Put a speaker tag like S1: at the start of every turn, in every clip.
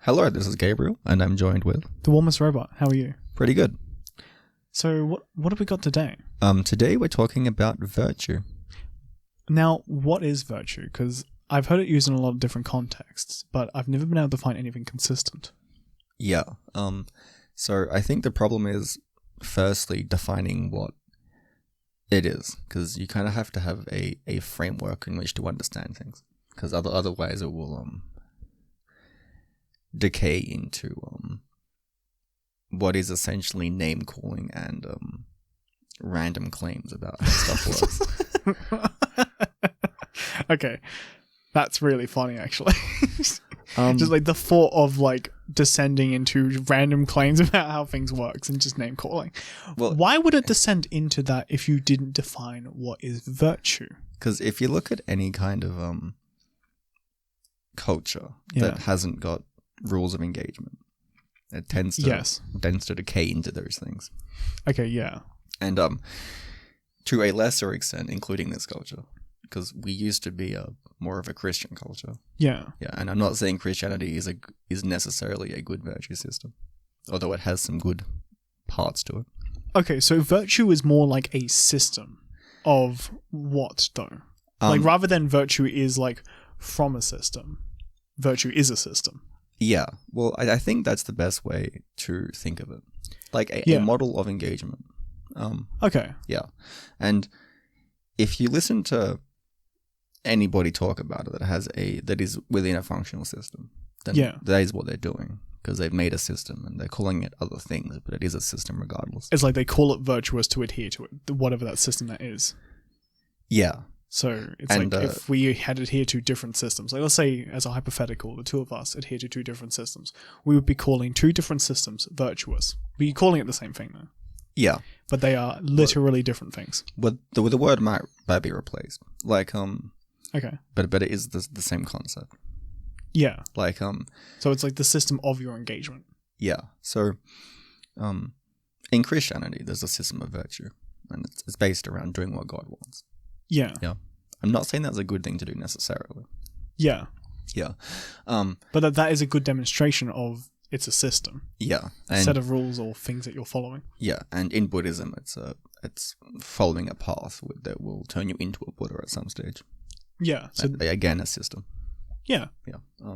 S1: Hello, this is Gabriel, and I'm joined with...
S2: The Warmest Robot. How are you?
S1: Pretty good.
S2: So what have we got today?
S1: Today we're talking about virtue.
S2: Now, what is virtue? Because I've heard it used in a lot of different contexts, but I've never been able to find anything consistent.
S1: Yeah. So I think the problem is, firstly, defining what it is, because you kind of have to have a framework in which to understand things, because otherwise it will decay into what is essentially name calling and random claims about how stuff works.
S2: Okay, that's really funny, actually. Just like the thought of like descending into random claims about how things works and just name calling. Well, why would it descend into that if you didn't define what is virtue?
S1: Because if you look at any kind of culture that hasn't got rules of engagement, it tends to decay into those things.
S2: Okay, yeah.
S1: And to a lesser extent, including this culture, because we used to be more of a Christian culture.
S2: Yeah.
S1: Yeah, and I'm not saying Christianity is necessarily a good virtue system, although it has some good parts to it.
S2: Okay, so virtue is more like a system of what, though? Like, rather than virtue is like from a system, virtue is a system.
S1: Yeah, well, I think that's the best way to think of it. Like a model of engagement.
S2: Okay.
S1: Yeah. And if you listen to anybody talk about it that is within a functional system, then that is what they're doing, because they've made a system and they're calling it other things, but it is a system regardless.
S2: It's like they call it virtuous to adhere to it, whatever that system that is.
S1: Yeah.
S2: So it's like if we had adhered to different systems, like let's say as a hypothetical, the two of us adhere to two different systems, we would be calling two different systems virtuous. We're calling it the same thing though.
S1: Yeah.
S2: But they are literally different things.
S1: But the word might be replaced. Like,
S2: okay.
S1: But it is the same concept.
S2: Yeah.
S1: Like,
S2: so it's like the system of your engagement.
S1: Yeah. So, in Christianity, there's a system of virtue, and it's based around doing what God wants.
S2: Yeah.
S1: Yeah. I'm not saying that's a good thing to do necessarily.
S2: Yeah.
S1: Yeah.
S2: But that is a good demonstration of it's a system.
S1: Yeah.
S2: A set of rules or things that you're following.
S1: Yeah. And in Buddhism, it's following a path that will turn you into a Buddha at some stage.
S2: Yeah. So
S1: again, a system.
S2: Yeah.
S1: Yeah.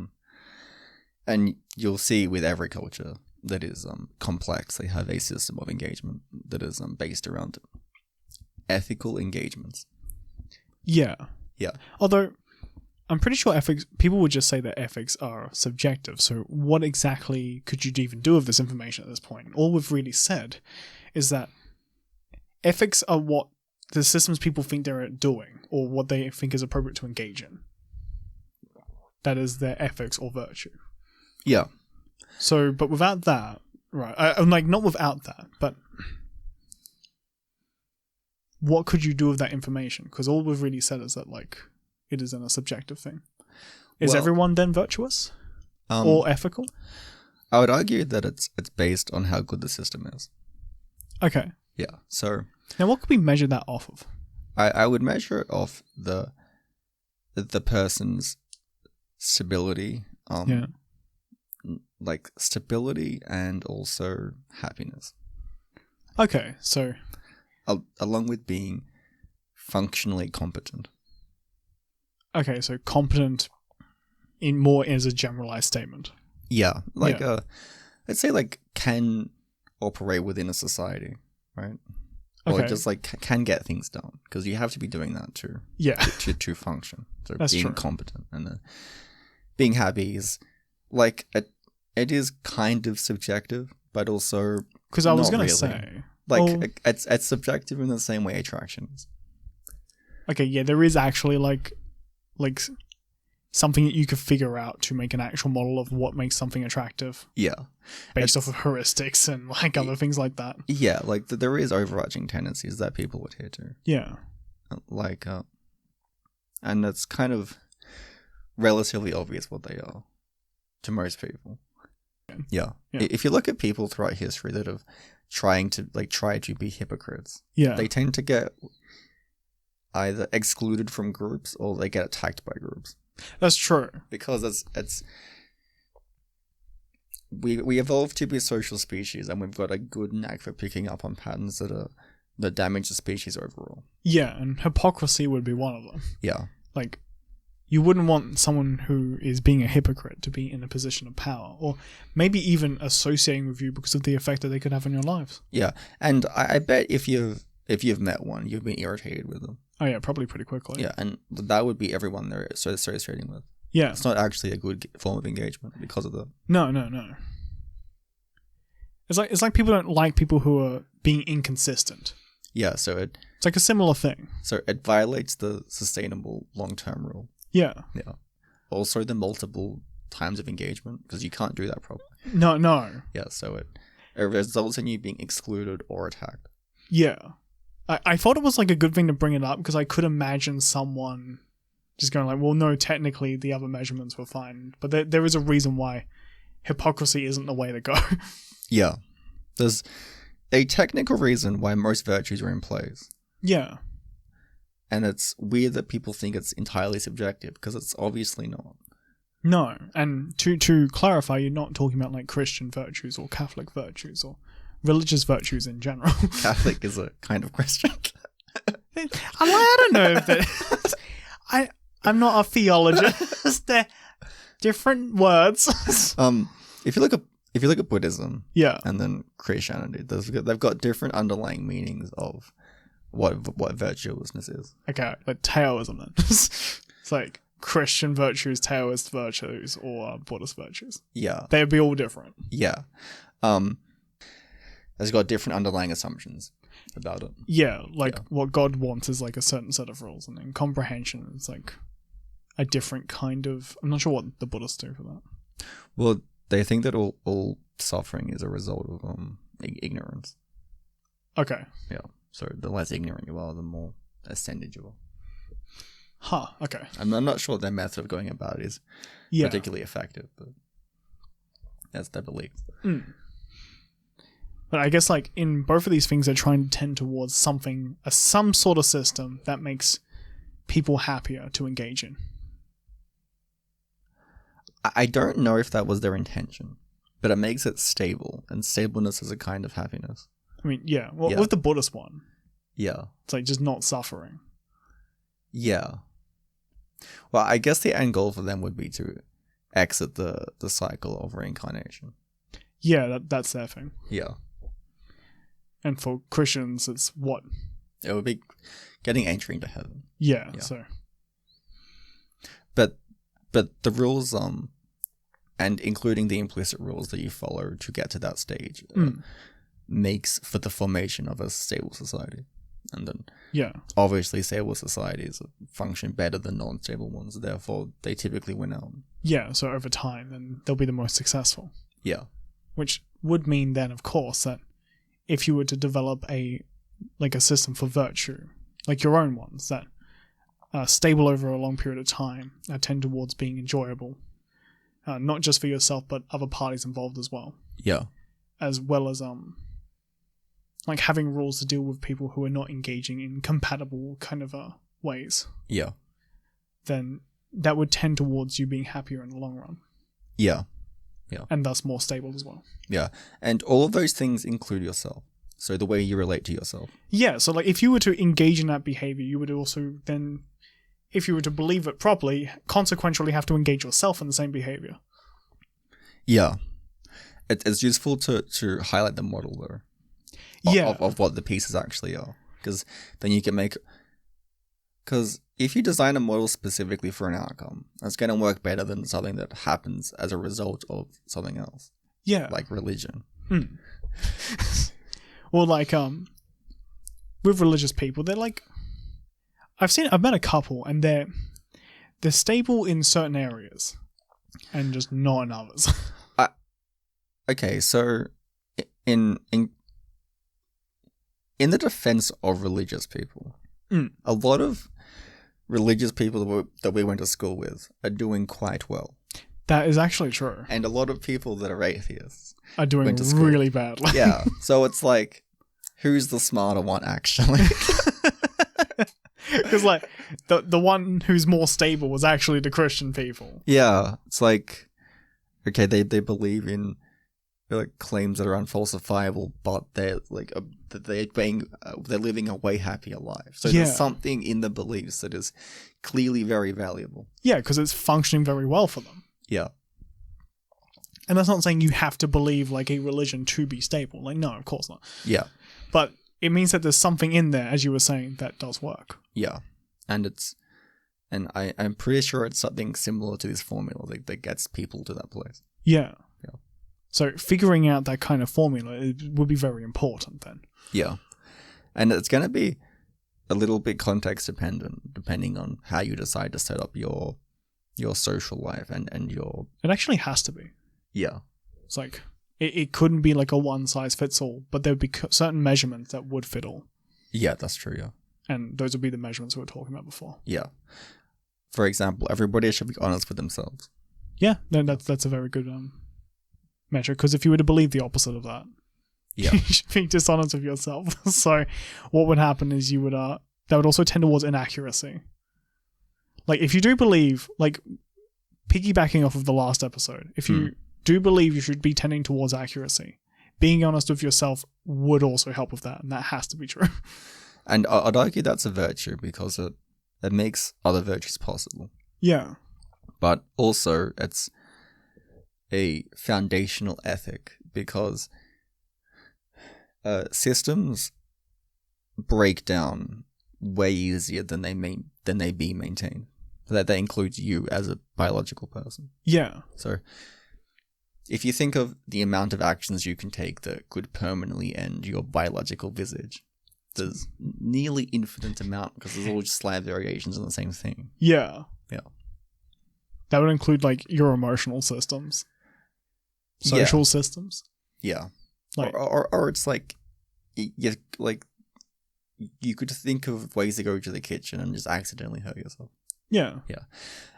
S1: And you'll see with every culture that is complex, they have a system of engagement that is based around ethical engagements.
S2: Yeah.
S1: Yeah.
S2: Although I'm pretty sure people would just say that ethics are subjective. So what exactly could you even do with this information at this point? All we've really said is that ethics are what the systems people think they're doing or what they think is appropriate to engage in. That is their ethics or virtue.
S1: Yeah.
S2: So, but without that, right, I'm like, not without that, but what could you do with that information? Because all we've really said is that, like, it is a subjective thing. Is everyone then virtuous or ethical?
S1: I would argue that it's based on how good the system is.
S2: Okay.
S1: Yeah. So
S2: now, what could we measure that off of?
S1: I would measure it off the person's stability. Like stability and also happiness.
S2: Okay, so
S1: along with being functionally competent.
S2: Okay, so competent in more as a generalized statement.
S1: Yeah, like let's say like can operate within a society, right? Or just like can get things done, because you have to be doing that to function. So
S2: that's
S1: being
S2: true.
S1: competent and then being happy is like it is kind of subjective, but also
S2: because I was going to
S1: really.
S2: say
S1: like it's subjective in the same way attraction is.
S2: Okay, yeah, there is actually like something that you could figure out to make an actual model of what makes something attractive.
S1: Yeah.
S2: Based off of heuristics and like other things like that.
S1: Yeah, like there is overarching tendencies that people adhere to.
S2: Yeah.
S1: Like, and it's kind of relatively obvious what they are to most people. Yeah. If you look at people throughout history that have tried to be hypocrites, they tend to get either excluded from groups or they get attacked by groups.
S2: That's true.
S1: Because it's we evolved to be a social species, and we've got a good knack for picking up on patterns that damage the species overall.
S2: Yeah, and hypocrisy would be one of them.
S1: Yeah.
S2: Like, you wouldn't want someone who is being a hypocrite to be in a position of power, or maybe even associating with you because of the effect that they could have on your lives.
S1: Yeah, and I bet if you've met one, you've been irritated with them.
S2: Oh yeah, probably pretty quickly.
S1: Yeah, and that would be everyone they're associating with.
S2: Yeah.
S1: It's not actually a good form of engagement because of that.
S2: No. It's like people don't like people who are being inconsistent.
S1: Yeah, so
S2: it's like a similar thing.
S1: So it violates the sustainable long-term rule.
S2: Yeah.
S1: Yeah. Also the multiple times of engagement, because you can't do that properly.
S2: No.
S1: Yeah, so it results in you being excluded or attacked.
S2: Yeah. I thought it was like a good thing to bring it up because I could imagine someone just going like, well, no, technically the other measurements were fine. But there is a reason why hypocrisy isn't the way to go.
S1: Yeah. There's a technical reason why most virtues are in place.
S2: Yeah.
S1: And it's weird that people think it's entirely subjective, because it's obviously not.
S2: No. And to clarify, you're not talking about like Christian virtues or Catholic virtues or religious virtues in general.
S1: Catholic is a kind of Christian.
S2: I don't know if that... I'm not a theologist. They're different words.
S1: If you look at Buddhism,
S2: yeah,
S1: and then Christianity, they've got different underlying meanings of what virtuousness is.
S2: Okay, but Taoism then. It's like Christian virtues, Taoist virtues, or Buddhist virtues.
S1: Yeah,
S2: they'd be all different.
S1: Yeah, it's got different underlying assumptions about it.
S2: Yeah, like what God wants is like a certain set of rules, and then comprehension is like a different kind of... I'm not sure what the Buddhists do for that.
S1: Well, they think that all suffering is a result of ignorance.
S2: Okay.
S1: Yeah. So the less ignorant you are, the more ascended you are.
S2: Huh. Okay.
S1: I'm not sure their method of going about it is particularly effective, but that's their belief.
S2: Mm. But I guess like in both of these things, they're trying to tend towards some sort of system that makes people happier to engage in.
S1: I don't know if that was their intention, but it makes it stable, and stableness is a kind of happiness.
S2: I mean, yeah. Well, with the Buddhist one,
S1: yeah,
S2: it's like just not suffering.
S1: Yeah. Well, I guess the end goal for them would be to exit the cycle of reincarnation.
S2: Yeah, that's their thing.
S1: Yeah.
S2: And for Christians, it's what?
S1: It would be getting entry into heaven.
S2: Yeah. So.
S1: But the rules, and including the implicit rules that you follow to get to that stage, makes for the formation of a stable society. And then, obviously, stable societies function better than non-stable ones. Therefore, they typically win out.
S2: Yeah. So over time, then they'll be the most successful.
S1: Yeah.
S2: Which would mean then, of course, that if you were to develop a system for virtue, like your own ones, that stable over a long period of time, tend towards being enjoyable, not just for yourself but other parties involved as well.
S1: Yeah.
S2: As well as like having rules to deal with people who are not engaging in compatible kind of ways.
S1: Yeah.
S2: Then that would tend towards you being happier in the long run.
S1: Yeah. Yeah.
S2: And thus more stable as well.
S1: Yeah. And all of those things include yourself. So the way you relate to yourself.
S2: Yeah. So like if you were to engage in that behavior, you would also then, if you were to believe it properly, consequentially have to engage yourself in the same behavior.
S1: Yeah. It's useful to highlight the model though. Of what the pieces actually are. Because then you can make... Because if you design a model specifically for an outcome, it's going to work better than something that happens as a result of something else.
S2: Yeah.
S1: Like religion.
S2: Well, like, with religious people, they're like... I've met a couple, and they're stable in certain areas, and just not in others.
S1: Okay, so in the defense of religious people, a lot of religious people that we went to school with are doing quite well.
S2: That is actually true.
S1: And a lot of people that are atheists
S2: are doing really badly.
S1: Yeah, so it's like, who's the smarter one actually?
S2: Because like the one who's more stable was actually the Christian people.
S1: Yeah, it's like, okay, they believe in like claims that are unfalsifiable, but they're like they're living a way happier life. So there's something in the beliefs that is clearly very valuable.
S2: Yeah, because it's functioning very well for them.
S1: Yeah.
S2: And that's not saying you have to believe like a religion to be stable. Like, no, of course not.
S1: Yeah.
S2: But it means that there's something in there, as you were saying, that does work.
S1: Yeah. And I'm pretty sure it's something similar to this formula that gets people to that place.
S2: Yeah.
S1: Yeah.
S2: So figuring out that kind of formula would be very important then.
S1: Yeah. And it's going to be a little bit context dependent, depending on how you decide to set up your social life and your...
S2: It actually has to be.
S1: Yeah.
S2: It's like, it couldn't be like a one size fits all, but there would be certain measurements that would fit all.
S1: Yeah, that's true, yeah.
S2: And those would be the measurements we were talking about before.
S1: Yeah. For example, everybody should be honest with themselves.
S2: Yeah, no, that's a very good measure, because if you were to believe the opposite of that,
S1: yeah,
S2: you should be dishonest with yourself. So what would happen is you would that would also tend towards inaccuracy. Like, if you do believe, like, piggybacking off of the last episode, if you do believe you should be tending towards accuracy, being honest with yourself would also help with that, and that has to be true.
S1: And I'd argue that's a virtue because it makes other virtues possible.
S2: Yeah.
S1: But also it's a foundational ethic because systems break down way easier than they be maintained. That includes you as a biological person.
S2: Yeah.
S1: So if you think of the amount of actions you can take that could permanently end your biological visage, there's nearly infinite amount because there's all just slight variations on the same thing.
S2: Yeah.
S1: Yeah.
S2: That would include like your emotional systems, social systems.
S1: Yeah.
S2: Like,
S1: or it's like you could think of ways to go to the kitchen and just accidentally hurt yourself.
S2: Yeah.
S1: Yeah.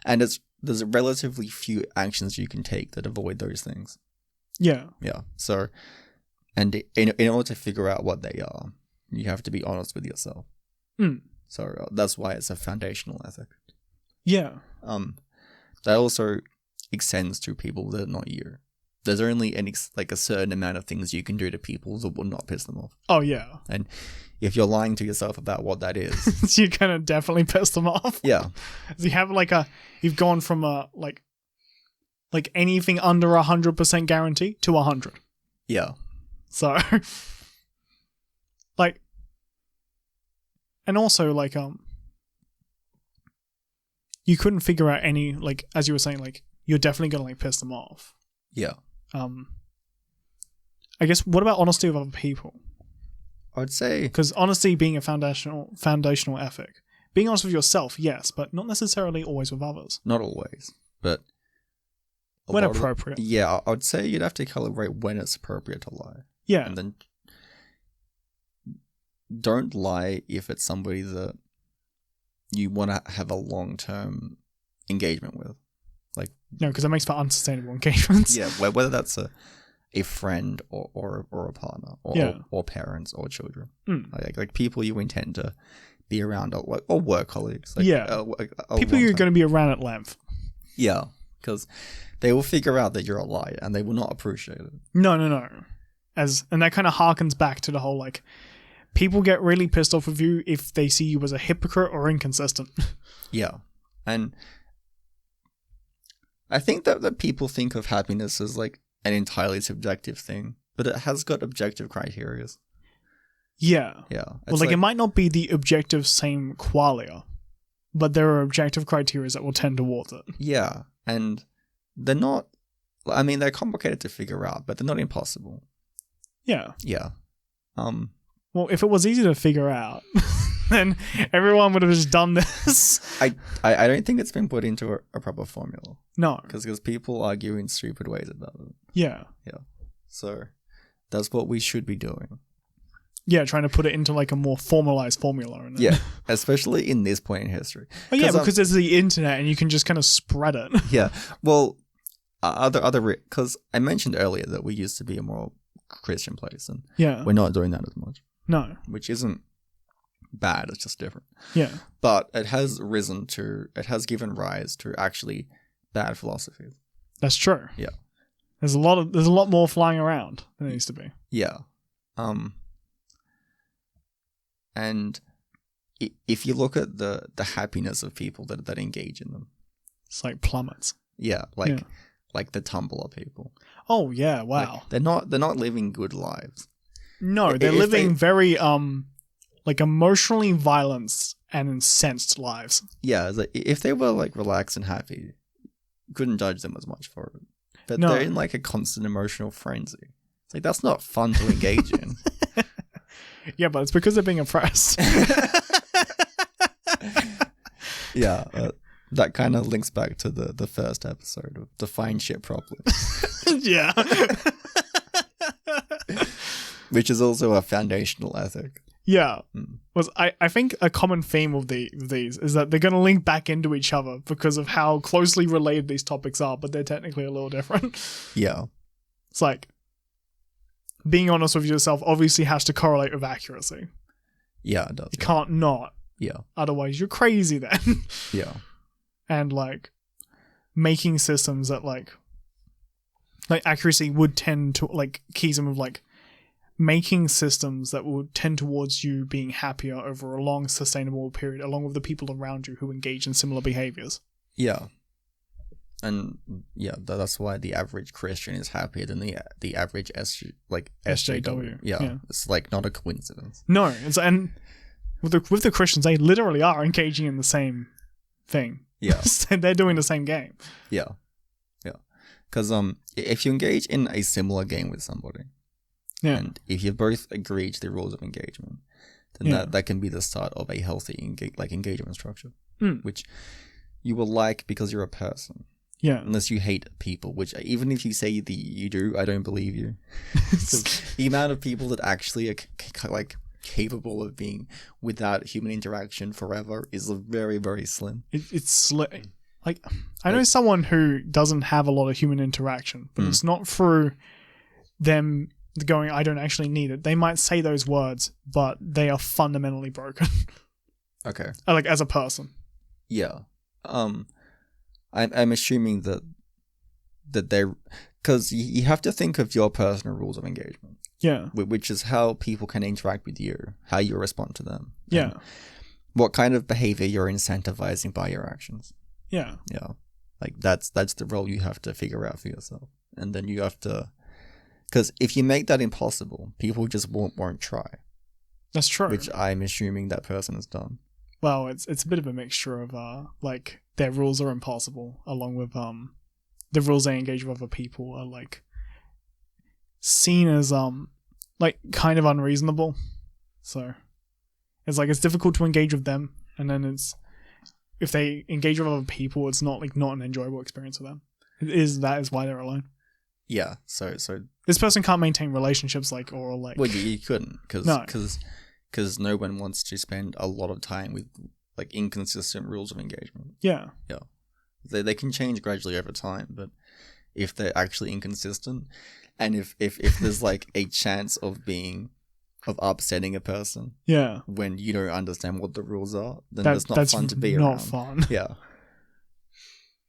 S1: And there's relatively few actions you can take that avoid those things.
S2: Yeah.
S1: Yeah. So, and in order to figure out what they are, you have to be honest with yourself. So that's why it's a foundational ethic.
S2: Yeah.
S1: That also extends to people that are not you. There's only a certain amount of things you can do to people that will not piss them off.
S2: Oh, yeah.
S1: And if you're lying to yourself about what that is...
S2: you're going to definitely piss them off.
S1: Yeah.
S2: So you have you've gone from like anything under 100% guarantee to 100.
S1: Yeah.
S2: So, like, and also, like, you couldn't figure out any, like, as you were saying, like, you're definitely going to, like, piss them off.
S1: Yeah.
S2: I guess, what about honesty with other people?
S1: I'd say...
S2: Because honesty being a foundational ethic. Being honest with yourself, yes, but not necessarily always with others.
S1: Not always, but...
S2: When appropriate.
S1: Yeah, I'd say you'd have to calibrate when it's appropriate to lie.
S2: Yeah.
S1: And then don't lie if it's somebody that you want to have a long-term engagement with. Like,
S2: no, because that makes for unsustainable engagements.
S1: Yeah, whether that's a friend or a partner or parents or children. Like people you intend to be around or work colleagues. Like,
S2: people you're going to be around at length.
S1: Yeah, because they will figure out that you're a liar and they will not appreciate it.
S2: No. And that kind of harkens back to the whole, like, people get really pissed off with you if they see you as a hypocrite or inconsistent. Yeah.
S1: And I think that people think of happiness as, like, an entirely subjective thing, but it has got objective criteria.
S2: Yeah.
S1: Yeah.
S2: Well, like, it might not be the objective same qualia, but there are objective criteria that will tend towards it.
S1: Yeah. And they're not, I mean, they're complicated to figure out, but they're not impossible.
S2: Yeah.
S1: Yeah.
S2: Well, if it was easy to figure out, then everyone would have just done this.
S1: I don't think it's been put into a proper formula.
S2: No.
S1: Because people argue in stupid ways about it.
S2: Yeah.
S1: Yeah. So that's what we should be doing.
S2: Yeah, trying to put it into like a more formalized formula.
S1: Yeah, especially in this point in history.
S2: Oh yeah, because there's the internet and you can just kind of spread it.
S1: Yeah. Well, because I mentioned earlier that we used to be a more Christian place, and we're not doing that as much.
S2: No.
S1: Which isn't bad, it's just different.
S2: Yeah.
S1: But it has given rise to actually bad philosophies.
S2: That's true.
S1: Yeah.
S2: There's a lot more flying around than there used to be.
S1: Yeah. And if you look at the happiness of people that engage in them,
S2: it's like plummets.
S1: Yeah, like the Tumblr people.
S2: Oh yeah, wow.
S1: Like, they're not living good lives.
S2: No, they're living very like emotionally violent and incensed lives.
S1: Yeah, it's like, if they were like relaxed and happy, you couldn't judge them as much for it. But they're in like a constant emotional frenzy. It's like that's not fun to engage in.
S2: Yeah, but it's because they're being oppressed.
S1: Yeah, that kind of links back to the first episode of Define Shit Properly.
S2: Yeah.
S1: Which is also a foundational ethic.
S2: Yeah. I think a common theme of these is that they're going to link back into each other because of how closely related these topics are, but they're technically a little different.
S1: Yeah.
S2: It's like being honest with yourself obviously has to correlate with accuracy.
S1: Yeah, it does.
S2: You can't not.
S1: Yeah.
S2: Otherwise, you're crazy then.
S1: Yeah.
S2: And like making systems that like accuracy would tend to like keys of like making systems that would tend towards you being happier over a long sustainable period along with the people around you who engage in similar behaviors.
S1: Yeah. And yeah, that's why the average Christian is happier than the average SJW. Yeah. It's like not a coincidence.
S2: No, and with the Christians, they literally are engaging in the same thing.
S1: Yeah.
S2: They're doing the same game.
S1: Yeah. Yeah. Because if you engage in a similar game with somebody, and if you both agree to the rules of engagement, then that can be the start of a healthy engagement structure, which you will like because you're a person.
S2: Yeah.
S1: Unless you hate people, which even if you say that you do, I don't believe you. The amount of people that actually are capable of being without human interaction forever is very, very slim.
S2: It's slim. Like, I know someone who doesn't have a lot of human interaction, but it's not through them going, I don't actually need it. They might say those words, but they are fundamentally broken.
S1: Okay.
S2: Like, as a person.
S1: Yeah. I'm assuming that they're... Because you have to think of your personal rules of engagement.
S2: Yeah.
S1: Which is how people can interact with you, how you respond to them.
S2: Yeah.
S1: What kind of behavior you're incentivizing by your actions.
S2: Yeah.
S1: Yeah. Like, that's the role you have to figure out for yourself. And then you have to... Because if you make that impossible, people just won't try.
S2: That's true.
S1: Which I'm assuming that person has done.
S2: Well, it's a bit of a mixture of like their rules are impossible, along with the rules they engage with other people are like seen as like kind of unreasonable. So it's like it's difficult to engage with them, and then it's if they engage with other people, it's not an enjoyable experience for them. That is why they're alone.
S1: Yeah. So
S2: this person can't maintain relationships or
S1: well, you couldn't because no one wants to spend a lot of time with like inconsistent rules of engagement.
S2: Yeah.
S1: Yeah. They can change gradually over time, but if they're actually inconsistent, and if there's like a chance of upsetting a person, when you don't understand what the rules are, then that's not fun to be around. That's not fun. Yeah.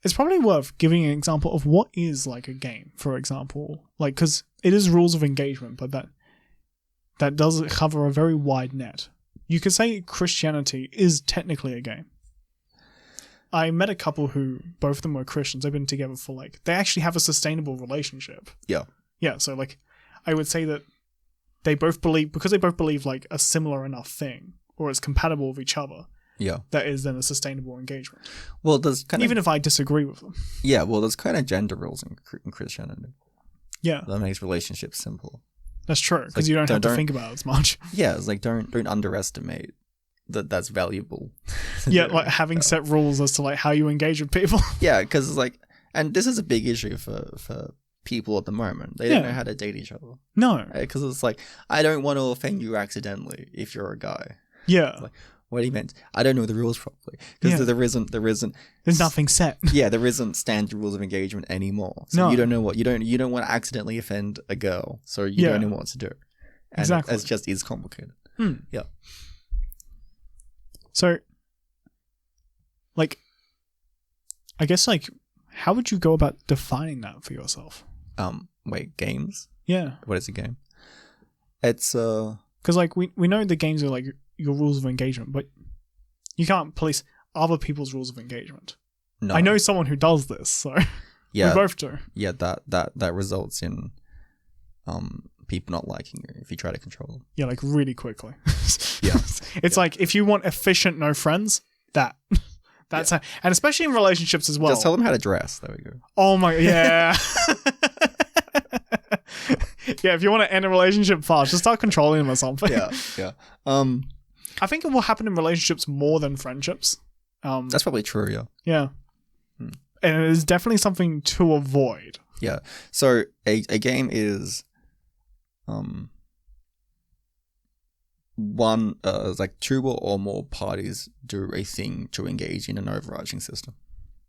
S2: It's probably worth giving an example of what is like a game, for example, like because it is rules of engagement, but that does cover a very wide net. You could say Christianity is technically a game. I met a couple who, both of them were Christians. They've been together for they actually have a sustainable relationship.
S1: Yeah.
S2: Yeah, so I would say that they both believe like a similar enough thing, or it's compatible with each other.
S1: Yeah.
S2: That is then a sustainable engagement.
S1: Well, there's
S2: even if I disagree with them.
S1: Yeah, well, there's kind of gender roles in Christianity.
S2: Yeah.
S1: That makes relationships simple.
S2: That's true, because you don't have to think about it as much.
S1: Yeah, it's like don't underestimate that's valuable.
S2: Yeah, like having set rules as to like how you engage with people.
S1: Yeah, because it's like, and this is a big issue for people at the moment. They don't know how to date each other.
S2: No,
S1: because it's like, I don't want to offend you accidentally if you're a guy.
S2: Yeah.
S1: Like, what do you mean? I don't know the rules properly because there isn't.
S2: There's nothing set.
S1: Yeah, there isn't standard rules of engagement anymore. So you don't know what you don't want to accidentally offend a girl, so you don't know what to do. And
S2: exactly.
S1: It just is complicated. Yeah.
S2: So, I guess how would you go about defining that for yourself?
S1: Wait, games?
S2: Yeah.
S1: What is a game? It's
S2: Because like we know the games are like your rules of engagement, but you can't police other people's rules of engagement.
S1: no.
S2: I know someone who does this, so
S1: Yeah,
S2: we both do.
S1: yeah. That results in people not liking you if you try to control them.
S2: Yeah, like really quickly.
S1: Yeah.
S2: It's like if you want efficient no friends, that's how, and especially in relationships as well.
S1: Just tell them how to dress. There we go.
S2: Oh my, yeah. Yeah, if you want to end a relationship fast, just start controlling them or something.
S1: Yeah.
S2: I think it will happen in relationships more than friendships.
S1: That's probably true. Yeah.
S2: Yeah. And it is definitely something to avoid.
S1: Yeah. So a game is one like two or more parties do a thing to engage in an overarching system.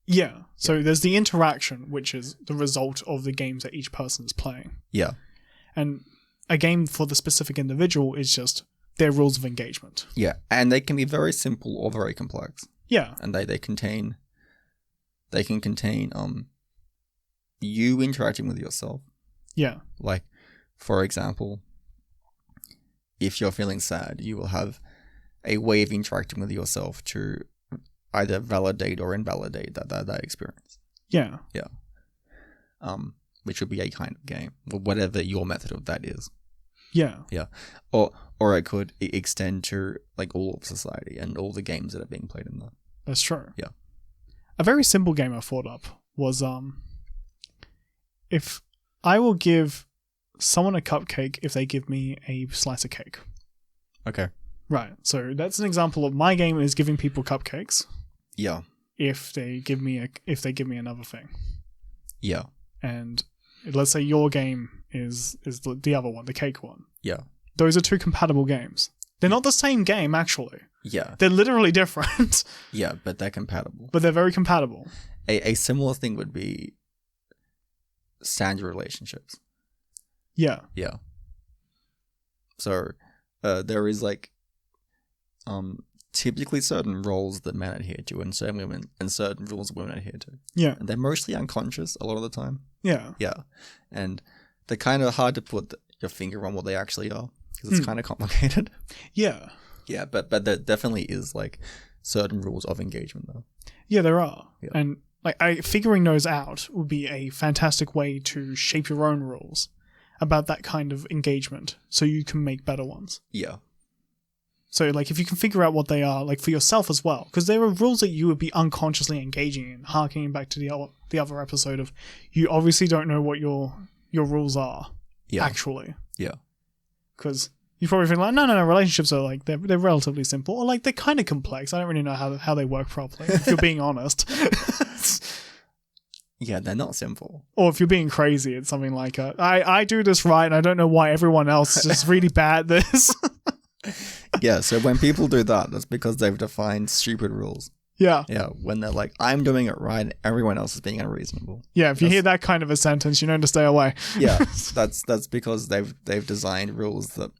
S2: Yeah. So there's the interaction, which is the result of the games that each person is playing.
S1: Yeah.
S2: And a game for the specific individual is just their rules of engagement.
S1: Yeah. And they can be very simple or very complex.
S2: Yeah.
S1: And they can contain you interacting with yourself.
S2: Yeah.
S1: Like, for example, if you're feeling sad, you will have a way of interacting with yourself to either validate or invalidate that experience.
S2: Yeah.
S1: Yeah. Which would be a kind of game, or whatever your method of that is.
S2: Yeah.
S1: Yeah. Or it could extend to like all of society and all the games that are being played in there.
S2: That's true.
S1: Yeah.
S2: A very simple game I thought up was if I will give someone a cupcake if they give me a slice of cake.
S1: Okay.
S2: Right. So that's an example of my game is giving people cupcakes
S1: Yeah.
S2: if they give me another thing.
S1: Yeah.
S2: And let's say your game is the other one, the cake one.
S1: Yeah.
S2: Those are two compatible games. They're not the same game, actually.
S1: Yeah.
S2: They're literally different.
S1: Yeah, but they're compatible.
S2: But they're very compatible.
S1: A similar thing would be standard relationships.
S2: Yeah.
S1: Yeah. So there is like typically certain roles that men adhere to and certain women and certain rules women adhere to.
S2: Yeah.
S1: And they're mostly unconscious a lot of the time.
S2: Yeah.
S1: Yeah. And they're kind of hard to put your finger on what they actually are because it's kind of complicated.
S2: Yeah.
S1: Yeah, but there definitely is like certain rules of engagement though.
S2: Yeah, there are.
S1: Yeah.
S2: And like figuring those out would be a fantastic way to shape your own rules about that kind of engagement so you can make better ones.
S1: Yeah.
S2: So like if you can figure out what they are like for yourself as well, because there are rules that you would be unconsciously engaging in, harkening back to the other episode of you obviously don't know what your rules are actually.
S1: Yeah.
S2: Because you probably think like, no, relationships are like, they're relatively simple, or like they're kind of complex. I don't really know how they work properly, if you're being honest.
S1: Yeah, they're not simple.
S2: Or if you're being crazy, it's something like, I do this right, and I don't know why everyone else is just really bad at this.
S1: Yeah, so when people do that, that's because they've defined stupid rules.
S2: Yeah.
S1: Yeah, when they're like, I'm doing it right, everyone else is being unreasonable.
S2: Yeah, if you hear that kind of a sentence, you know to stay away.
S1: Yeah, that's because they've designed rules that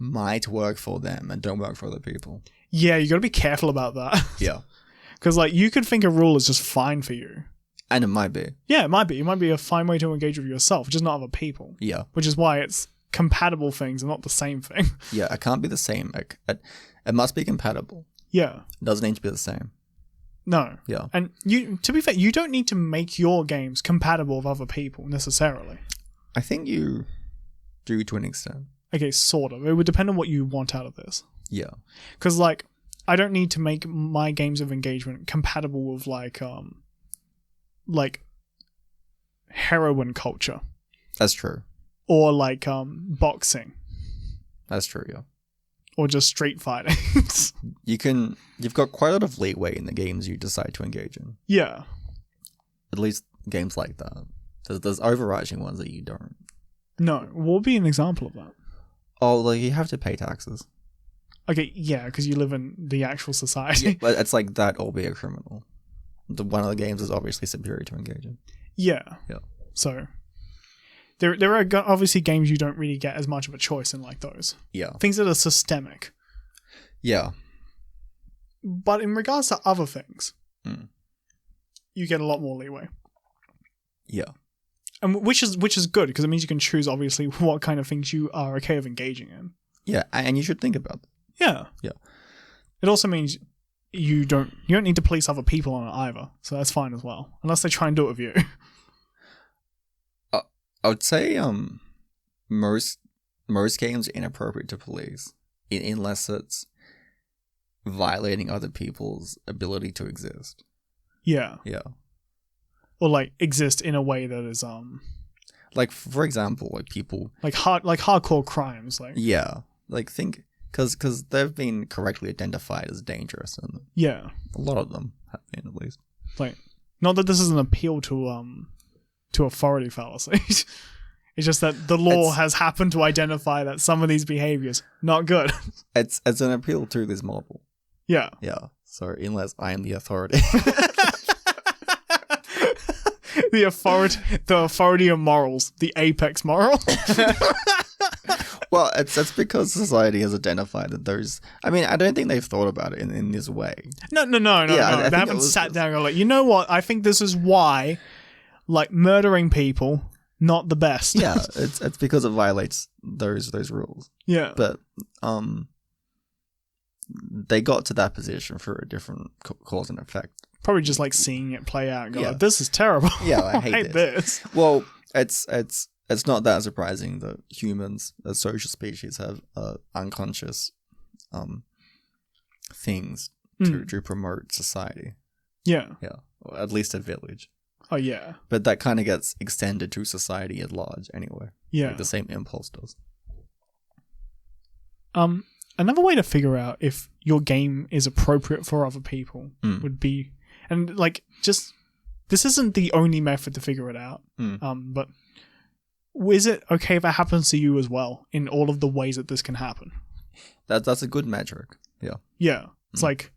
S1: might work for them and don't work for other people.
S2: Yeah, you got to be careful about that.
S1: Yeah.
S2: Because like you could think a rule is just fine for you.
S1: And it might be.
S2: Yeah, it might be. It might be a fine way to engage with yourself, just not other people.
S1: Yeah.
S2: Which is why it's compatible things and not the same thing.
S1: Yeah, it can't be the same. It must be compatible.
S2: Yeah.
S1: It doesn't need to be the same.
S2: No.
S1: Yeah.
S2: And to be fair, you don't need to make your games compatible with other people necessarily.
S1: I think you do to an extent.
S2: Okay, sort of. It would depend on what you want out of this.
S1: Yeah.
S2: Because like, I don't need to make my games of engagement compatible with like heroin culture.
S1: That's true.
S2: Or like boxing.
S1: That's true, yeah.
S2: Or just street fighting.
S1: You've got quite a lot of leeway in the games you decide to engage in.
S2: Yeah.
S1: At least games like that. There's overarching ones that you don't.
S2: No, what would be an example of that?
S1: Oh, like you have to pay taxes.
S2: Okay, yeah, because you live in the actual society.
S1: Yeah, but it's like that or be a criminal. One of the games is obviously superior to engage in.
S2: Yeah.
S1: Yeah.
S2: So there are obviously games you don't really get as much of a choice in like those.
S1: Yeah.
S2: Things that are systemic.
S1: Yeah.
S2: But in regards to other things, you get a lot more leeway.
S1: Yeah.
S2: And which is good, because it means you can choose, obviously, what kind of things you are okay with engaging in.
S1: Yeah, and you should think about that.
S2: Yeah.
S1: Yeah.
S2: It also means you don't need to police other people on it either, so that's fine as well, unless they try and do it with you.
S1: I would say most games are inappropriate to police unless it's violating other people's ability to exist.
S2: Yeah.
S1: Yeah.
S2: Or like exist in a way that is
S1: like, for example, like people
S2: like hardcore crimes, like
S1: yeah, like think because they've been correctly identified as dangerous, and
S2: yeah,
S1: a lot of them have been, at least.
S2: Like, not that this is an appeal to authority fallacy. It's just that the law has happened to identify that some of these behaviors not good.
S1: It's an appeal to this model.
S2: Yeah.
S1: Yeah. So unless I am the authority.
S2: The authority of morals, the apex moral.
S1: Well, it's because society has identified that there's. I mean, I don't think they've thought about it in this way.
S2: No. They haven't sat down and go like, you know what? I think this is why, like, murdering people, not the best.
S1: Yeah, it's because it violates those rules.
S2: Yeah,
S1: but they got to that position for a different cause and effect.
S2: Probably just like seeing it play out and go, like, this is terrible.
S1: Yeah, I hate
S2: this.
S1: Well, it's not that surprising that humans, as social species, have unconscious things to promote society.
S2: Yeah.
S1: Yeah, or at least a village.
S2: Oh, yeah.
S1: But that kind of gets extended to society at large anyway.
S2: Yeah.
S1: Like the same impulse does.
S2: Another way to figure out if your game is appropriate for other people would be, and like, just, this isn't the only method to figure it out, but is it okay if it happens to you as well in all of the ways that this can happen?
S1: That's a good metric. Yeah.
S2: Yeah. It's like,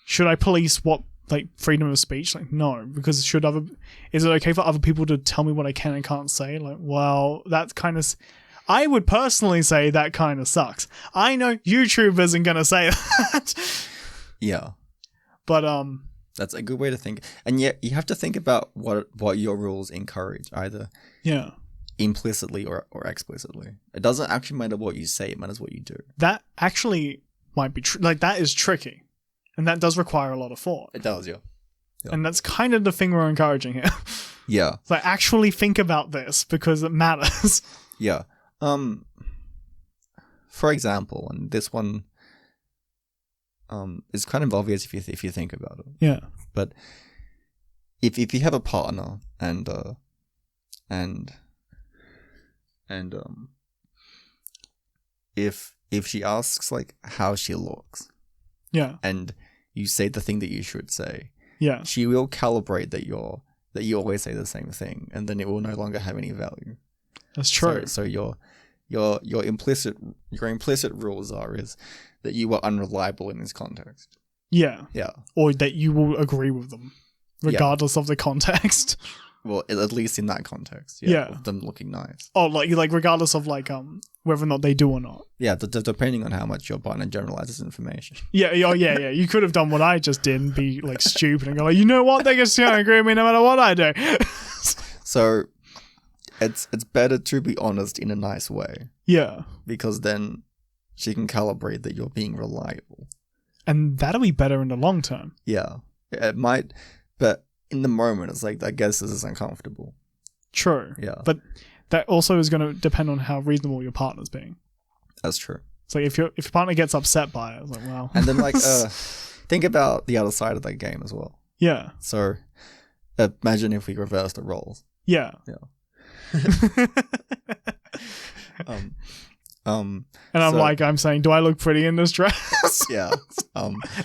S2: should I police freedom of speech? Like, no, because is it okay for other people to tell me what I can and can't say? Like, well, that kind of, I would personally say that kind of sucks. I know YouTube isn't going to say that.
S1: Yeah.
S2: But,
S1: that's a good way to think. And yet you have to think about what your rules encourage, either implicitly or explicitly. It doesn't actually matter what you say, it matters what you do.
S2: That actually might be like, that is tricky. And that does require a lot of thought.
S1: It does, yeah.
S2: And that's kind of the thing we're encouraging here.
S1: Yeah.
S2: Like, actually think about this because it matters.
S1: Yeah. For example, and this one is kind of obvious if you think about it.
S2: Yeah.
S1: But if you have a partner and if she asks like how she looks,
S2: yeah,
S1: and you say the thing that you should say,
S2: yeah,
S1: she will calibrate that you always say the same thing, and then it will no longer have any value.
S2: That's true.
S1: So your implicit rules is that you are unreliable in this context.
S2: Yeah.
S1: Yeah.
S2: Or that you will agree with them, regardless of the context.
S1: Well, at least in that context.
S2: Yeah.
S1: Of them looking nice.
S2: Oh, like regardless of like whether or not they do or not.
S1: Yeah, depending on how much your partner generalizes information.
S2: Yeah. You could have done what I just did and be like stupid and go like, you know what? They just agree with me no matter what I do.
S1: So it's better to be honest in a nice way.
S2: Yeah.
S1: Because then she can calibrate that you're being reliable. And
S2: that'll be better in the long term.
S1: Yeah. It might, but in the moment, it's like, I guess this is uncomfortable.
S2: True.
S1: Yeah.
S2: But that also is going to depend on how reasonable your partner's being.
S1: That's true.
S2: So if your partner gets upset by it, it's like, well.
S1: And then like, think about the other side of that game as well.
S2: Yeah.
S1: So imagine if we reverse the roles.
S2: Yeah.
S1: Yeah.
S2: And I'm saying, do I look pretty in this dress?
S1: Yeah.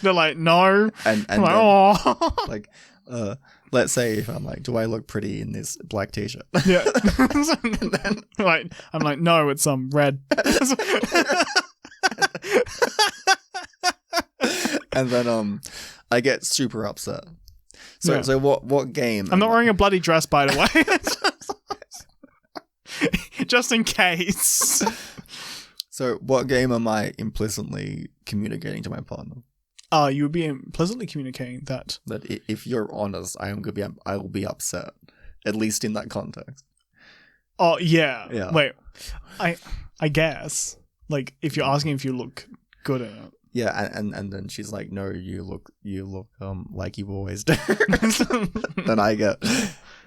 S2: They're like, no.
S1: And
S2: I'm like, oh.
S1: Like, let's say if I'm like, do I look pretty in this black t-shirt?
S2: Yeah. And then, like, I'm like, no, it's red.
S1: And then I get super upset. So what game?
S2: I'm not wearing a bloody dress, by the way. Just in case.
S1: So what game am I implicitly communicating to my partner?
S2: You would be implicitly communicating that
S1: if you're honest, I will be upset, at least in that context.
S2: Oh yeah.
S1: Yeah.
S2: Wait, I guess like if you're asking if you look good in it.
S1: Yeah, and then she's like, no, you look like you always do. Then I get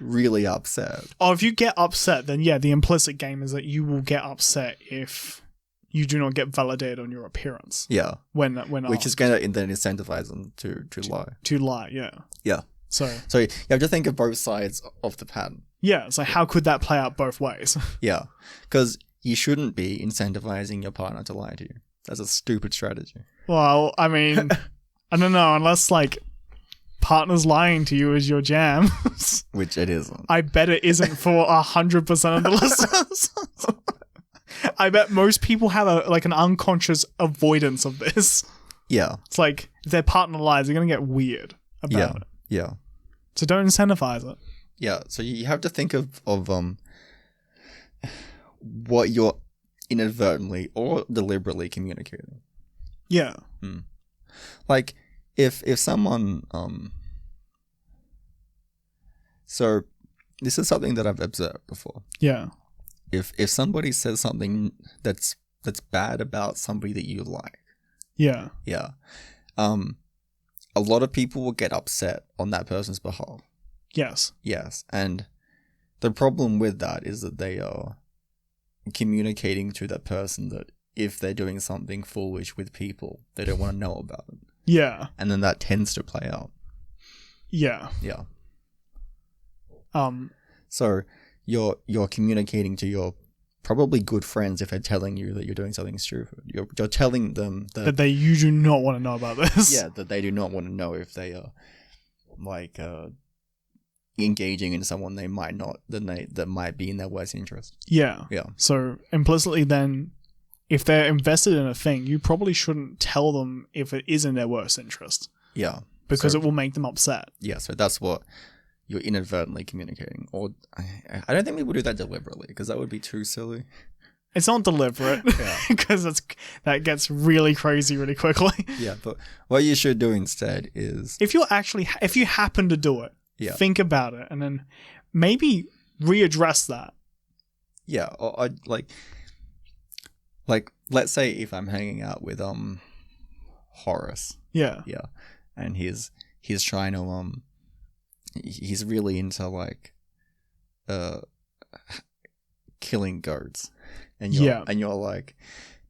S1: really upset.
S2: Oh, if you get upset, then yeah, the implicit game is that you will get upset if you do not get validated on your appearance.
S1: Yeah.
S2: When
S1: which is going to then incentivize them to lie.
S2: To lie, yeah.
S1: Yeah. So you have to think of both sides of the pattern.
S2: Yeah, so how could that play out both ways?
S1: Yeah, because you shouldn't be incentivizing your partner to lie to you. That's a stupid strategy.
S2: Well, I mean, I don't know, unless like partners lying to you is your jam.
S1: Which it isn't.
S2: I bet it isn't for 100% of the listeners. I bet most people have an unconscious avoidance of this.
S1: Yeah.
S2: It's like if their partner lies, they're going to get weird about it.
S1: Yeah.
S2: So don't incentivize it.
S1: Yeah. So you have to think of what you're inadvertently or deliberately communicating.
S2: Yeah.
S1: Like if someone so this is something that I've observed before.
S2: Yeah.
S1: If somebody says something that's bad about somebody that you like.
S2: Yeah.
S1: Yeah. A lot of people will get upset on that person's behalf.
S2: Yes.
S1: Yes. And the problem with that is that they are communicating to that person that if they're doing something foolish with people, they don't want to know about it.
S2: Yeah.
S1: And then that tends to play out.
S2: Yeah.
S1: Yeah.
S2: So
S1: you're communicating to your probably good friends if they're telling you that you're doing something stupid. You're telling them that
S2: you do not want to know about this.
S1: Yeah, that they do not want to know if they are like engaging in someone they might not, that might be in their worst interest.
S2: Yeah.
S1: Yeah.
S2: So implicitly then, if they're invested in a thing, you probably shouldn't tell them if it is in their worst interest.
S1: Yeah.
S2: Because it will make them upset. Yeah,
S1: so that's what you're inadvertently communicating. Or I don't think we would do that deliberately because that would be too silly.
S2: It's not deliberate because that gets really crazy really quickly.
S1: Yeah, but what you should do instead is
S2: if you happen to do it, think about it and then maybe readdress that.
S1: Yeah, or I like let's say if I'm hanging out with Horace.
S2: Yeah.
S1: Yeah. And he's trying to he's really into like killing goats. And you're like,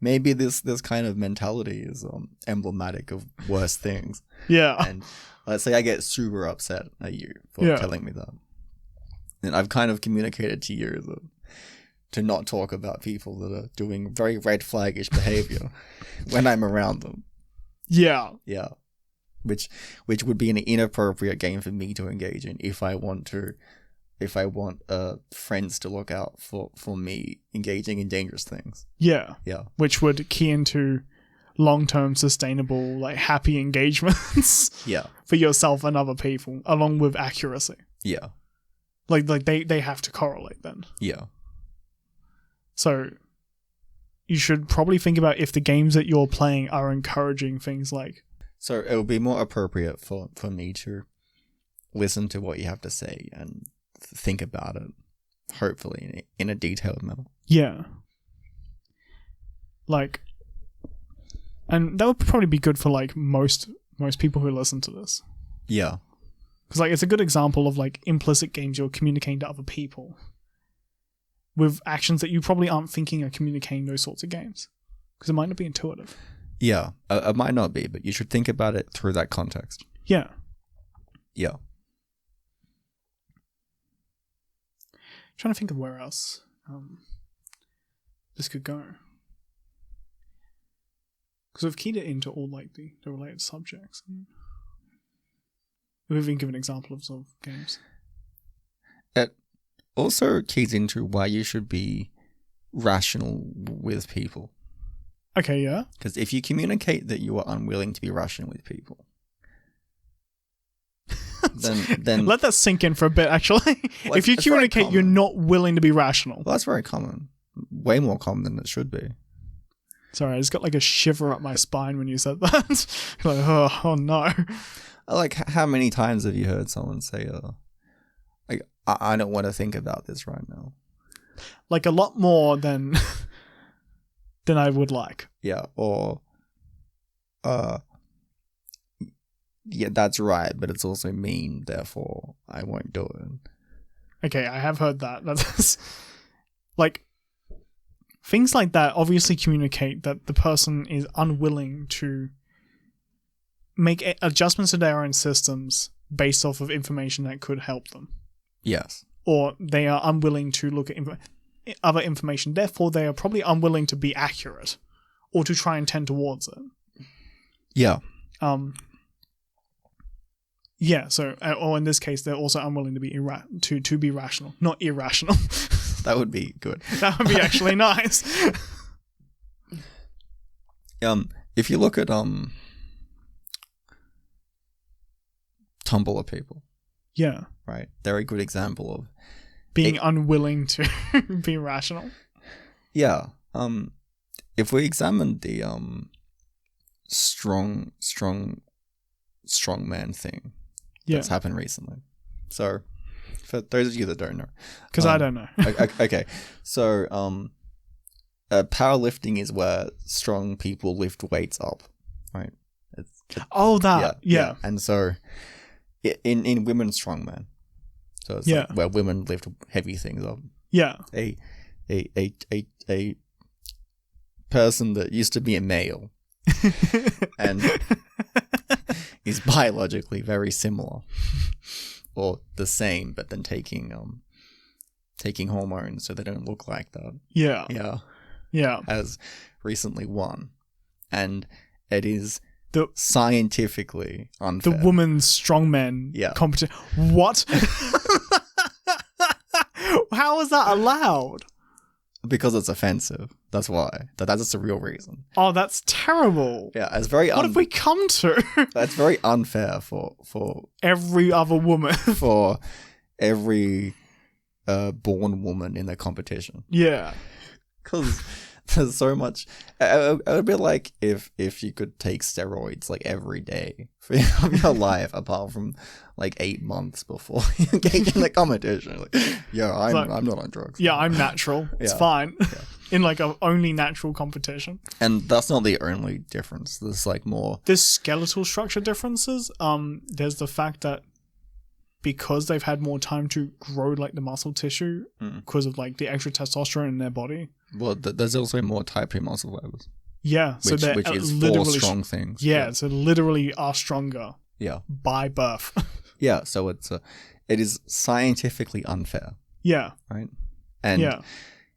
S1: maybe this kind of mentality is emblematic of worse things.
S2: Yeah.
S1: And let's say I get super upset at you for telling me that. And I've kind of communicated to you to not talk about people that are doing very red flaggish behavior when I'm around them.
S2: Yeah.
S1: Yeah. Which would be an inappropriate game for me to engage in if I want friends to look out for me engaging in dangerous things.
S2: Yeah.
S1: Yeah.
S2: Which would key into long-term sustainable, like happy engagements.
S1: Yeah.
S2: For yourself and other people, along with accuracy.
S1: Yeah.
S2: Like they have to correlate then.
S1: Yeah.
S2: So you should probably think about if the games that you're playing are encouraging things like.
S1: So it would be more appropriate for me to listen to what you have to say and think about it, hopefully in a detailed manner.
S2: Yeah. Like, and that would probably be good for like most people who listen to this.
S1: Yeah.
S2: Because like it's a good example of like implicit games you're communicating to other people with actions that you probably aren't thinking are communicating those sorts of games. Because it might not be intuitive.
S1: Yeah, it might not be, but you should think about it through that context.
S2: Yeah.
S1: Yeah.
S2: Trying to think of where else this could go. Because we've keyed it into all like the related subjects. We've even given examples of games.
S1: It also keys into why you should be rational with people.
S2: Okay, yeah.
S1: Because if you communicate that you are unwilling to be rational with people, then
S2: let that sink in for a bit, actually.
S1: Well,
S2: if you communicate you're not willing to be rational.
S1: Well, that's very common. Way more common than it should be.
S2: Sorry, I just got like a shiver up my spine when you said that. Like, oh no.
S1: Like, how many times have you heard someone say, like, I don't want to think about this right now?
S2: like a lot more than I would like.
S1: Yeah, or yeah, that's right, but it's also mean, therefore I won't do it.
S2: Okay, I have heard that. That's like things like that obviously communicate that the person is unwilling to make adjustments to their own systems based off of information that could help them.
S1: Yes.
S2: Or they are unwilling to look at other information. Therefore, they are probably unwilling to be accurate or to try and tend towards it.
S1: Yeah.
S2: Yeah. So, or in this case, they're also unwilling to be to be rational, not irrational.
S1: That would be good.
S2: That would be actually nice.
S1: If you look at Tumblr people,
S2: yeah,
S1: right, they're a good example of
S2: being unwilling to be rational.
S1: Yeah. If we examine the strong man thing that's happened recently. So, for those of you that don't know,
S2: because I don't know.
S1: Okay, so powerlifting is where strong people lift weights up, right?
S2: Yeah.
S1: And so, in women's strongman, so it's like where women lift heavy things up.
S2: Yeah.
S1: A person that used to be a male and is biologically very similar or the same, but then taking hormones so they don't look like that. Yeah. Has recently won, and it is scientifically unfair.
S2: The women's strongman competition. What? How is that allowed?
S1: Because it's offensive. That's why. That's the real reason.
S2: Oh, that's terrible.
S1: Yeah, it's very.
S2: What have we come to?
S1: That's very unfair for
S2: every other woman.
S1: For every born woman in the competition.
S2: Yeah,
S1: because there's so much. It would be like if you could take steroids like every day for your life, apart from like 8 months before you engage in the competition. Like, I'm not on drugs.
S2: Yeah, I'm natural. It's fine. Yeah. In like a only natural competition.
S1: And that's not the only difference. There's like more.
S2: There's skeletal structure differences. There's the fact that because they've had more time to grow like the muscle tissue because of like the extra testosterone in their body.
S1: Well, there's also more type 2 muscle fibers.
S2: Yeah, so they're
S1: which is literally for strong things.
S2: Yeah, so literally are stronger.
S1: Yeah.
S2: By birth.
S1: Yeah, so it is scientifically unfair.
S2: Yeah.
S1: Right? And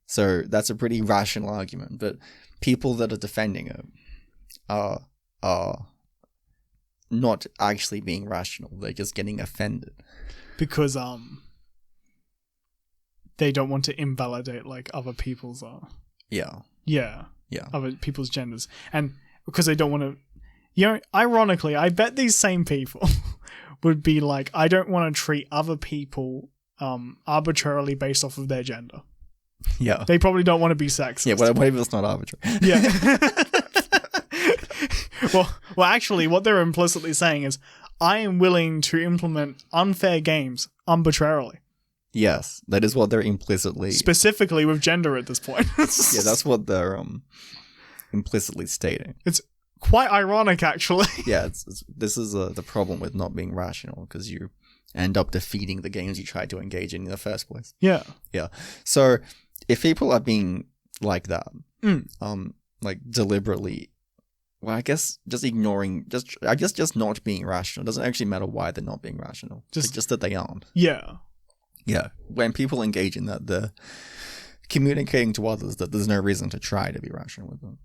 S1: so that's a pretty rational argument, but people that are defending it are not actually being rational. They're just getting offended.
S2: Because they don't want to invalidate like other people's other people's genders, and because they don't want to, ironically, I bet these same people would be like, I don't want to treat other people arbitrarily based off of their gender.
S1: Yeah,
S2: they probably don't want to be sexist.
S1: Yeah, what if it's not arbitrary?
S2: Yeah. well, actually, what they're implicitly saying is, I am willing to implement unfair games arbitrarily.
S1: Yes, that is what they're implicitly...
S2: Specifically with gender at this point.
S1: Yeah, that's what they're implicitly stating.
S2: It's quite ironic, actually.
S1: Yeah, this is the problem with not being rational, because you end up defeating the games you tried to engage in the first place.
S2: Yeah.
S1: Yeah. So, if people are being like that, like deliberately... Well, I guess just ignoring, just not being rational. It doesn't actually matter why they're not being rational. Just that they aren't.
S2: Yeah.
S1: Yeah. When people engage in that, they're communicating to others that there's no reason to try to be rational with them.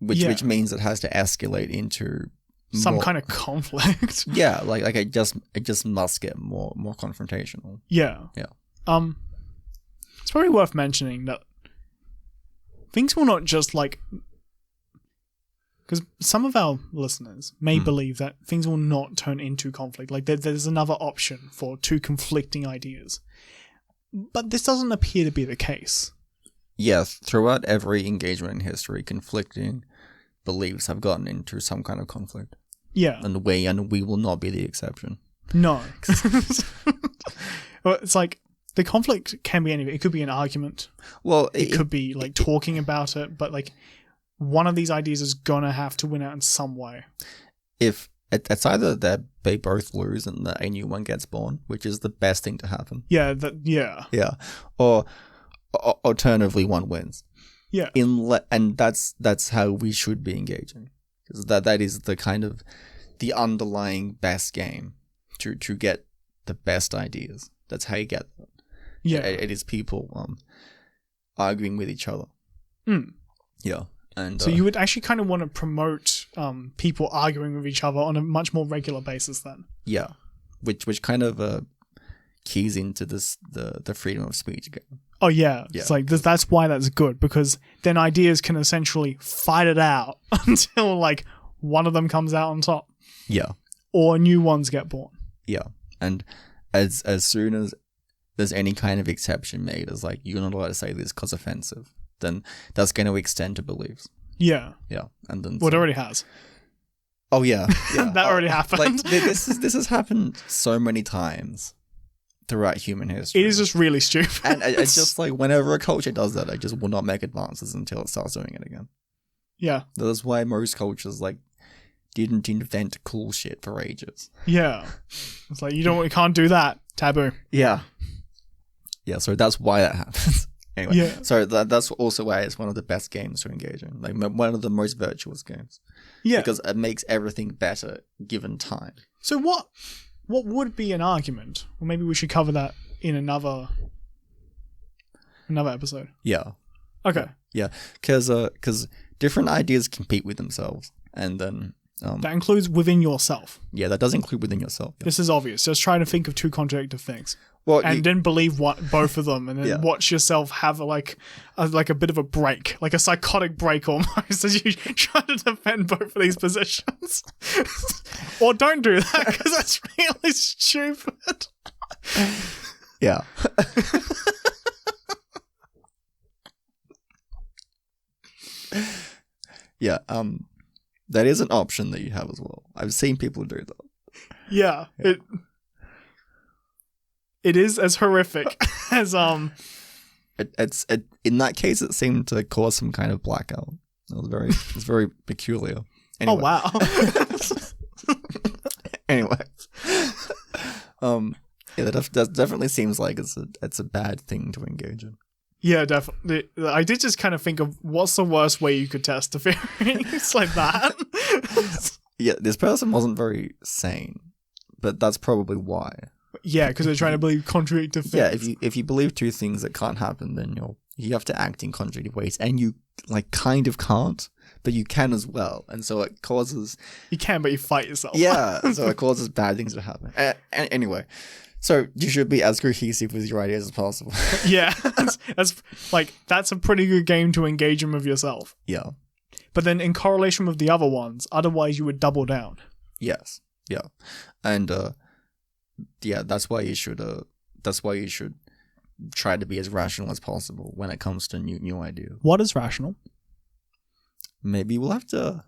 S1: Which means it has to escalate into
S2: some kind of conflict.
S1: Yeah, like it just must get more confrontational.
S2: Yeah.
S1: Yeah.
S2: It's probably worth mentioning that things will not just like... Because some of our listeners may believe that things will not turn into conflict. Like there's another option for two conflicting ideas. But this doesn't appear to be the case.
S1: Yes, throughout every engagement in history, conflicting beliefs have gotten into some kind of conflict.
S2: Yeah.
S1: And we will not be the exception.
S2: No. Well, it's like the conflict can be anything. It could be an argument.
S1: Well,
S2: it could be like talking about it, but like one of these ideas is gonna have to win out in some way.
S1: If it's either that they both lose and a new one gets born, which is the best thing to happen.
S2: Yeah.
S1: Yeah. Or alternatively, one wins.
S2: Yeah.
S1: And that's how we should be engaging, because that is the kind of the underlying best game to get the best ideas. That's how you get them.
S2: Yeah.
S1: It is people arguing with each other.
S2: Mm.
S1: Yeah. And
S2: so you would actually kind of want to promote people arguing with each other on a much more regular basis then.
S1: Yeah. Which kind of keys into the freedom of speech again.
S2: Oh yeah. It's like that's why that's good, because then ideas can essentially fight it out until like one of them comes out on top.
S1: Yeah.
S2: Or new ones get born.
S1: Yeah. And as soon as there's any kind of exception made as like, you're not allowed to say this because offensive, then that's going to extend to beliefs.
S2: Yeah.
S1: Yeah. And then
S2: it already has.
S1: Oh yeah.
S2: That already happened.
S1: Like this has happened so many times throughout human history.
S2: It is just really stupid.
S1: And it's just like whenever a culture does that, I just will not make advances until it starts doing it again.
S2: Yeah.
S1: That's why most cultures like didn't invent cool shit for ages.
S2: Yeah. It's like, you can't do that. Taboo.
S1: Yeah. Yeah, so that's why that happens. Anyway,
S2: yeah.
S1: So that's also why it's one of the best games to engage in. Like one of the most virtuous games.
S2: Yeah.
S1: Because it makes everything better given time.
S2: So what would be an argument? Well, maybe we should cover that in another episode.
S1: Yeah.
S2: Okay.
S1: Yeah, because different ideas compete with themselves, and then
S2: that includes within yourself.
S1: Yeah, that does include within yourself. Yeah.
S2: This is obvious. Just try to think of two contradictory things.
S1: Well,
S2: and then believe both of them, and then watch yourself have a bit of a break, like a psychotic break almost, as you try to defend both of these positions. Or don't do that, because that's really stupid.
S1: Yeah. Yeah. That is an option that you have as well. I've seen people do that.
S2: Yeah. It is as horrific as
S1: It's in that case it seemed to cause some kind of blackout. It's very peculiar. Anyway.
S2: Oh wow.
S1: Anyway. Yeah, that definitely seems like it's a bad thing to engage in.
S2: Yeah, definitely. I did just kind of think of what's the worst way you could test a theory. It's like that.
S1: Yeah, this person wasn't very sane, but that's probably why.
S2: Yeah, because they're trying to believe contradictory things.
S1: Yeah, if you believe two things that can't happen, then you have to act in contradictory ways, and you like kind of can't, but you can as well, and so it causes.
S2: You can, but you fight yourself.
S1: Yeah, so it causes bad things to happen. Anyway. So you should be as cohesive with your ideas as possible.
S2: Yeah, that's a pretty good game to engage in with yourself.
S1: Yeah,
S2: but then in correlation with the other ones, otherwise you would double down.
S1: Yes, yeah, and that's why you should try to be as rational as possible when it comes to new ideas.
S2: What is rational?
S1: Maybe we'll have to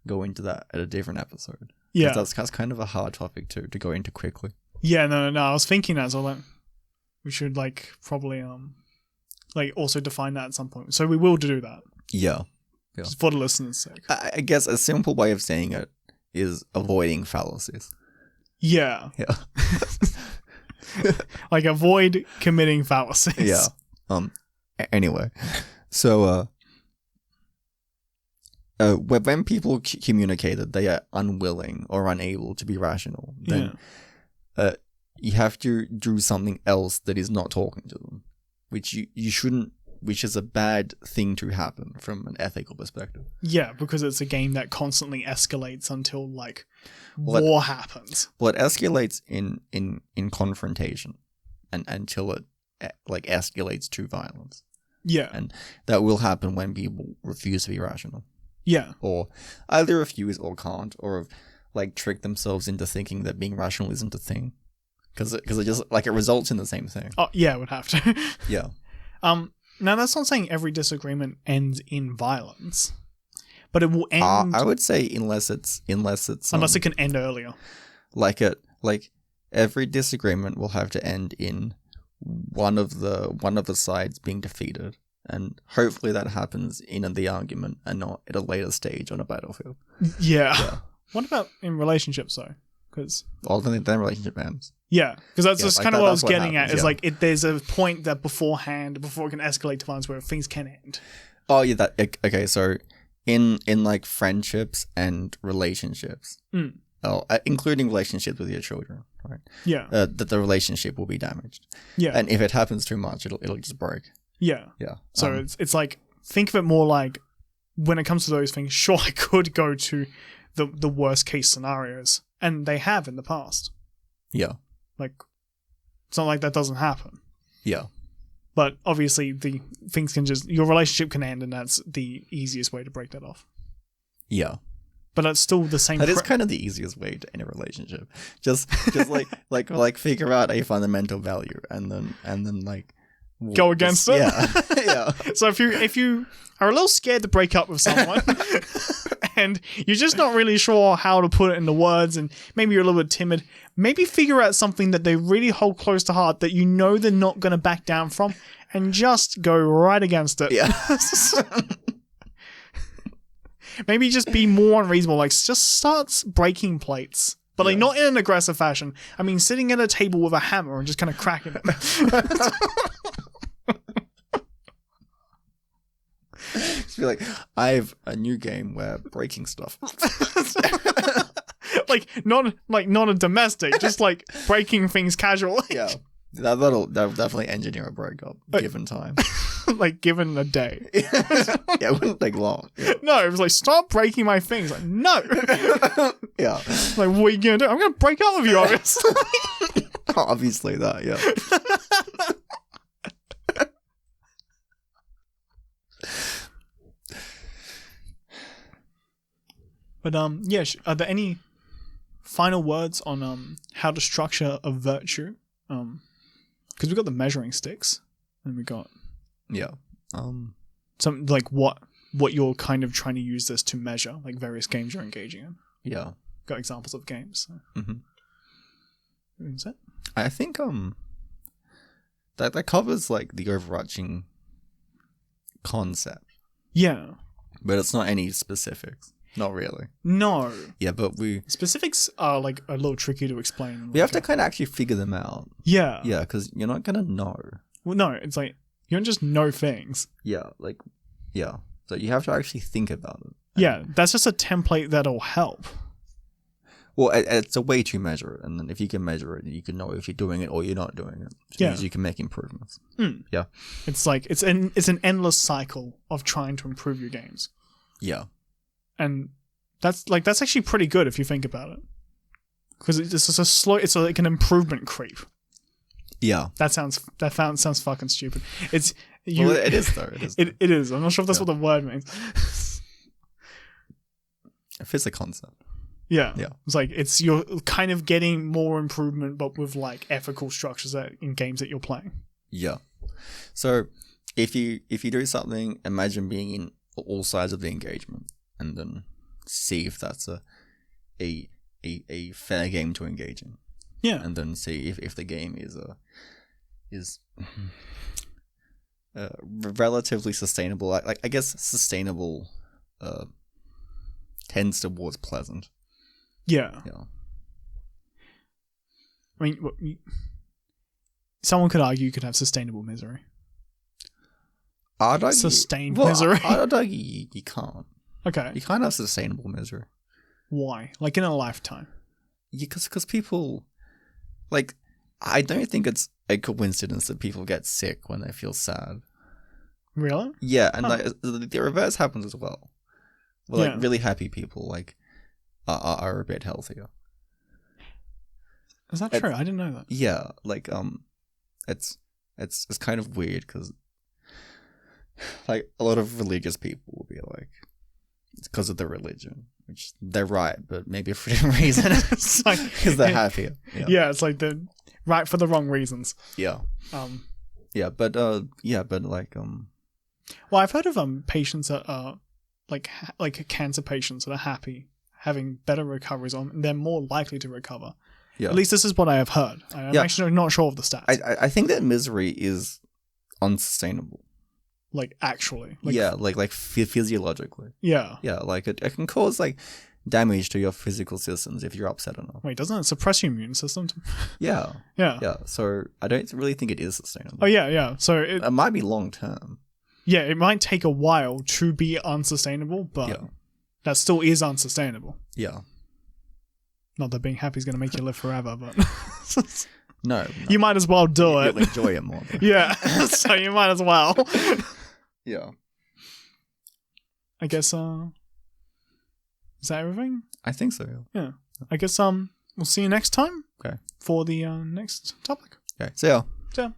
S1: go into that at a different episode.
S2: Yeah,
S1: that's kind of a hard topic to go into quickly.
S2: Yeah, no. I was thinking that, so we should probably also define that at some point. So we will do that.
S1: Yeah.
S2: Just for the listeners' sake.
S1: I guess a simple way of saying it is avoiding fallacies.
S2: Yeah.
S1: Yeah.
S2: Avoid committing fallacies.
S1: Yeah. Anyway, so when people communicate that they are unwilling or unable to be rational, then you have to do something else that is not talking to them, which you shouldn't, which is a bad thing to happen from an ethical perspective.
S2: Yeah, because it's a game that constantly escalates until war happens.
S1: Well, it escalates in confrontation, and until it escalates to violence.
S2: Yeah,
S1: and that will happen when people refuse to be rational.
S2: Yeah,
S1: or either refuse or can't, or trick themselves into thinking that being rational isn't a thing, because it just it results in the same thing.
S2: Oh yeah, it would have to.
S1: Yeah.
S2: Now that's not saying every disagreement ends in violence, but it will end.
S1: I would say unless it
S2: can end earlier.
S1: Every disagreement will have to end in one of the sides being defeated, and hopefully that happens in the argument and not at a later stage on a battlefield.
S2: Yeah. What about in relationships though? Because
S1: then relationship ends.
S2: Yeah, because that's just kind of what I was getting at. Is
S1: happens,
S2: there's a point that before it can escalate to violence where things can end.
S1: Oh yeah, okay. So in like friendships and relationships, including relationships with your children, right?
S2: Yeah,
S1: that the relationship will be damaged.
S2: Yeah,
S1: and if it happens too much, it'll just break.
S2: Yeah,
S1: yeah.
S2: So it's like, think of it more like, when it comes to those things, sure, I could go to the worst case scenarios, and they have in the past.
S1: Yeah.
S2: Like, it's not like that doesn't happen.
S1: Yeah.
S2: But obviously, your relationship can end, and that's the easiest way to break that off.
S1: Yeah.
S2: But that's still the same.
S1: That is kind of the easiest way to end a relationship. Just like figure out a fundamental value, and then like
S2: go against it.
S1: Yeah. Yeah.
S2: So if you are a little scared to break up with someone, and you're just not really sure how to put it into words, and maybe you're a little bit timid, maybe figure out something that they really hold close to heart that you know they're not going to back down from, and just go right against it.
S1: Yeah.
S2: Maybe just be more unreasonable. Like, just start breaking plates. But like, not in an aggressive fashion. I mean, sitting at a table with a hammer and just kind of cracking it.
S1: Just be like, I have a new game where breaking stuff.
S2: not a domestic, just like breaking things casually.
S1: Yeah. That'll definitely engineer a breakup given time.
S2: Like, given a day.
S1: Yeah, it wouldn't take long. Yeah.
S2: No, it was like, stop breaking my things. Like, no.
S1: Yeah.
S2: Like, what are you gonna do? I'm gonna break up with you, obviously.
S1: Obviously that, yeah.
S2: But yeah, are there any final words on how to structure a virtue? Because we got the measuring sticks, and we got some like what you're kind of trying to use this to measure, like various games you're engaging in.
S1: Yeah,
S2: got examples of games. So. Is that?
S1: I think that covers like the overarching concept.
S2: Yeah,
S1: but it's not any specifics. Not really.
S2: No.
S1: Yeah, but
S2: specifics are like a little tricky to explain.
S1: We have to kind of actually figure them out.
S2: Yeah.
S1: Yeah, because you're not gonna know.
S2: Well, no, it's like you don't just know things.
S1: Yeah, so you have to actually think about it.
S2: Yeah, that's just a template that'll help.
S1: Well, it's a way to measure it, and then if you can measure it, you can know if you're doing it or you're not doing it. Which means you can make improvements. Yeah. It's
S2: like it's an endless cycle of trying to improve your games.
S1: Yeah.
S2: And that's actually pretty good if you think about it, because it's just a slow. It's like an improvement creep.
S1: Yeah,
S2: that sounds fucking stupid. It
S1: is though.
S2: It is. I'm not sure if that's what the word means.
S1: It fits the concept.
S2: Yeah. It's you're kind of getting more improvement, but with like ethical structures in games that you're playing.
S1: Yeah. So if you do something, imagine being in all sides of the engagement, and then see if that's a fair game to engage in.
S2: Yeah.
S1: And then see if the game is relatively sustainable. Like I guess sustainable tends towards pleasant.
S2: Yeah.
S1: Yeah.
S2: I mean, someone could argue you could have sustainable misery. Sustained misery.
S1: I'd argue you can't.
S2: Okay.
S1: You can't have sustainable misery.
S2: Why? Like in a lifetime?
S1: Yeah, because people, like, I don't think it's a coincidence that people get sick when they feel sad.
S2: Really?
S1: Yeah, and like the reverse happens as well. Well, like really happy people like are a bit healthier.
S2: Is that true? I didn't know that.
S1: Yeah, like it's kind of weird because like a lot of religious people will be like, it's because of their religion, which they're right, but maybe for a different reason. It's like because they're happier.
S2: Yeah, it's like they're right for the wrong reasons.
S1: Yeah. But like
S2: Well, I've heard of patients that are like cancer patients that are happy, having better recoveries on, they're more likely to recover
S1: Yeah.
S2: At least this is what I have heard. I'm actually not sure of the stats.
S1: I think that misery is unsustainable.
S2: Like actually.
S1: Like physiologically.
S2: Yeah.
S1: Yeah, like it can cause like damage to your physical systems if you're upset enough.
S2: Wait, doesn't it suppress your immune system?
S1: Yeah.
S2: Yeah.
S1: Yeah. So I don't really think it is sustainable.
S2: Oh yeah. So
S1: it might be long term.
S2: Yeah, it might take a while to be unsustainable, but that still is unsustainable.
S1: Yeah.
S2: Not that being happy is going to make you live forever, but
S1: no.
S2: You might as well do it.
S1: You'll enjoy it more.
S2: Yeah, so you might as well.
S1: Yeah.
S2: I guess, is that everything?
S1: I think so,
S2: yeah. I guess, we'll see you next time.
S1: Okay.
S2: For the next topic.
S1: Okay, see ya.
S2: See ya.